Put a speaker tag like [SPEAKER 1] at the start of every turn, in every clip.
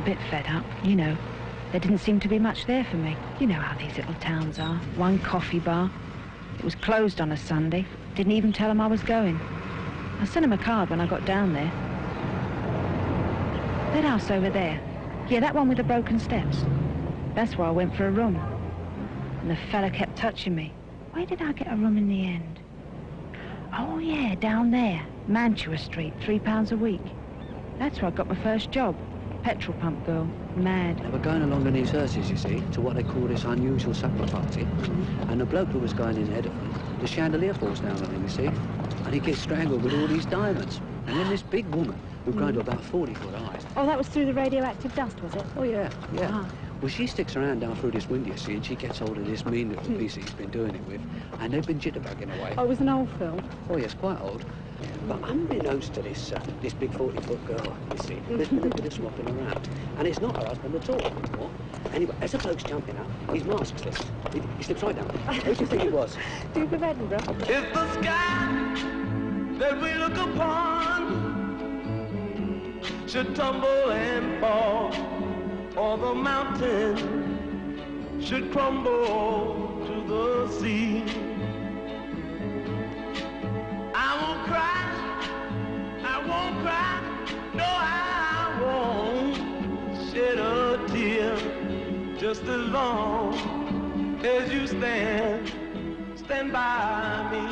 [SPEAKER 1] bit fed up, you know. There didn't seem to be much there for me. You know how these little towns are. One coffee bar. It was closed on a Sunday. Didn't even tell him I was going. I sent him a card when I got down there. That house over there. Yeah, that one with the broken steps. That's where I went for a room. And the fella kept touching me. Where did I get a room in the end? Oh, yeah, down there. Mantua Street, £3 a week. That's where I got my first job. Petrol pump girl. Mad.
[SPEAKER 2] They were going along in these hearses, you see, to what they call this unusual supper party. And the bloke who was going in ahead of them, the chandelier falls down on him, you see. And he gets strangled with all these diamonds. And then this big woman, who grown to about 40-foot high.
[SPEAKER 1] Oh, that was through the radioactive dust, was it?
[SPEAKER 2] Oh, yeah, yeah.
[SPEAKER 1] Ah.
[SPEAKER 2] Well, she sticks around down through this window, you see, and she gets hold of this mean little piece that he's been doing it with, and they've been jitterbugging away.
[SPEAKER 1] Oh, it was an old film.
[SPEAKER 2] Oh, yes, quite old. But unbeknownst to this big 40-foot girl, you see, there's been a bit of swapping around. And it's not her husband at all anymore. Anyway, as the bloke's jumping up, his mask slips. He slips right down. Who do you think it was?
[SPEAKER 1] Duke of Edinburgh.
[SPEAKER 3] If the sky that we look upon should tumble and fall, or the mountain should crumble to the sea, I won't cry, I won't cry, no, I won't shed a tear, just as long as you stand by me.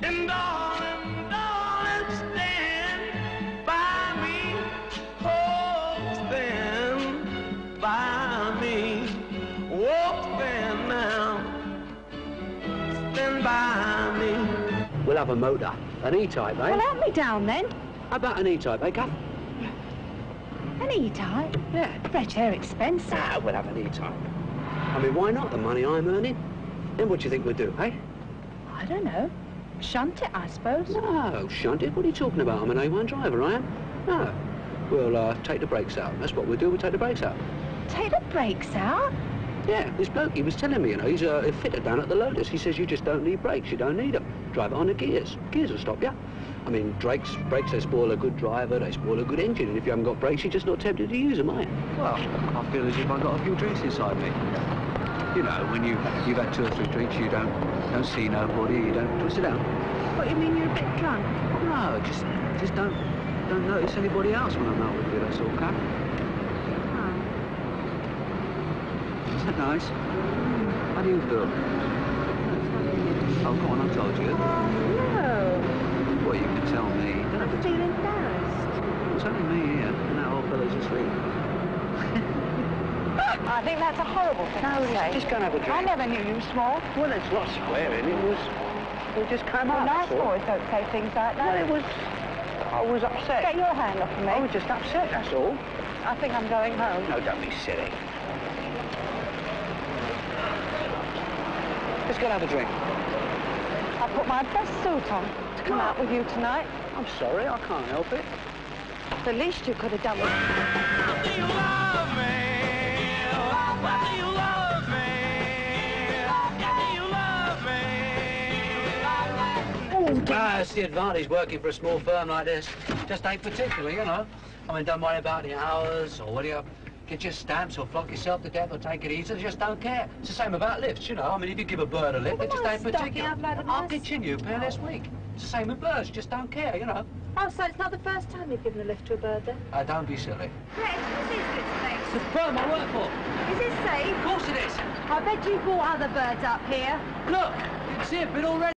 [SPEAKER 3] And darling, darling, stand by me, oh, stand by me, oh, stand now, stand by me.
[SPEAKER 2] We'll have a motor, an E-type, eh?
[SPEAKER 1] Well, help me down, then.
[SPEAKER 2] How about an E-type, eh, Cathy?
[SPEAKER 1] An E-type?
[SPEAKER 2] Yeah.
[SPEAKER 1] Fresh air expensive.
[SPEAKER 2] Nah, we'll have an E-type. I mean, why not? The money I'm earning. Then what do you think we'll do, eh?
[SPEAKER 1] I don't know. Shunt it, I suppose.
[SPEAKER 2] No, shunt it. What are you talking about? I'm an A1 driver, I am. No. We'll take the brakes out. That's what we'll do. We'll take the brakes out.
[SPEAKER 1] Take the brakes out?
[SPEAKER 2] Yeah, this bloke, he was telling me, you know, he's a fitter down at the Lotus. He says you just don't need brakes. You don't need them. Drive it on the gears. Gears will stop you. I mean, brakes, they spoil a good driver, they spoil a good engine, and if you haven't got brakes, you're just not tempted to use them, are you?
[SPEAKER 4] Well, I feel as if I've got a few drinks inside me. You know, when you've had 2 or 3 drinks, you don't see nobody, you don't sit down.
[SPEAKER 1] What, you mean you're a bit drunk?
[SPEAKER 4] No, just don't notice anybody else when I'm not with you, that's all, Cap.
[SPEAKER 1] Oh.
[SPEAKER 4] Is that nice? How do you feel? Oh, go on, I told you.
[SPEAKER 1] No.
[SPEAKER 4] Well, you can tell me. Don't have
[SPEAKER 1] I
[SPEAKER 4] to
[SPEAKER 1] feel embarrassed.
[SPEAKER 4] It's only me here, and that old fella's asleep.
[SPEAKER 1] I think that's a horrible thing to say.
[SPEAKER 2] Just go and have a drink.
[SPEAKER 1] I never knew you were small.
[SPEAKER 2] Well, it's not swearing. We just came
[SPEAKER 1] Well,
[SPEAKER 2] up.
[SPEAKER 1] nice
[SPEAKER 2] that's all.
[SPEAKER 1] boys don't say things like that.
[SPEAKER 2] Well, I was upset.
[SPEAKER 1] Get your hand off of me.
[SPEAKER 2] I was just upset, that's all.
[SPEAKER 1] I think I'm going home.
[SPEAKER 2] No, don't be silly. Let's go and have a drink.
[SPEAKER 1] I put my best suit on to come out with you tonight.
[SPEAKER 2] I'm sorry, I can't help it.
[SPEAKER 1] The least you could have done was...
[SPEAKER 3] Do you love me? Why do you love me? Do you love me?
[SPEAKER 4] That's the advantage working for a small firm like this. Just ain't particular, you know. I mean, don't worry about the hours or whether you get your stamps or flog yourself to death or take it easy. They just don't care. It's the same about lifts, you know. I mean, if you give a bird a lift, they just ain't particular. I'll continue pay this week. It's the same with birds, just don't care, you know.
[SPEAKER 1] Oh, so it's not the first time you've given a lift to a bird, then?
[SPEAKER 4] Don't be silly.
[SPEAKER 1] Fred, what's this place?
[SPEAKER 4] It's the firm I work for.
[SPEAKER 1] Is it safe?
[SPEAKER 4] Of course it is.
[SPEAKER 1] I bet you brought other birds up here.
[SPEAKER 4] Look, you can see a bit already.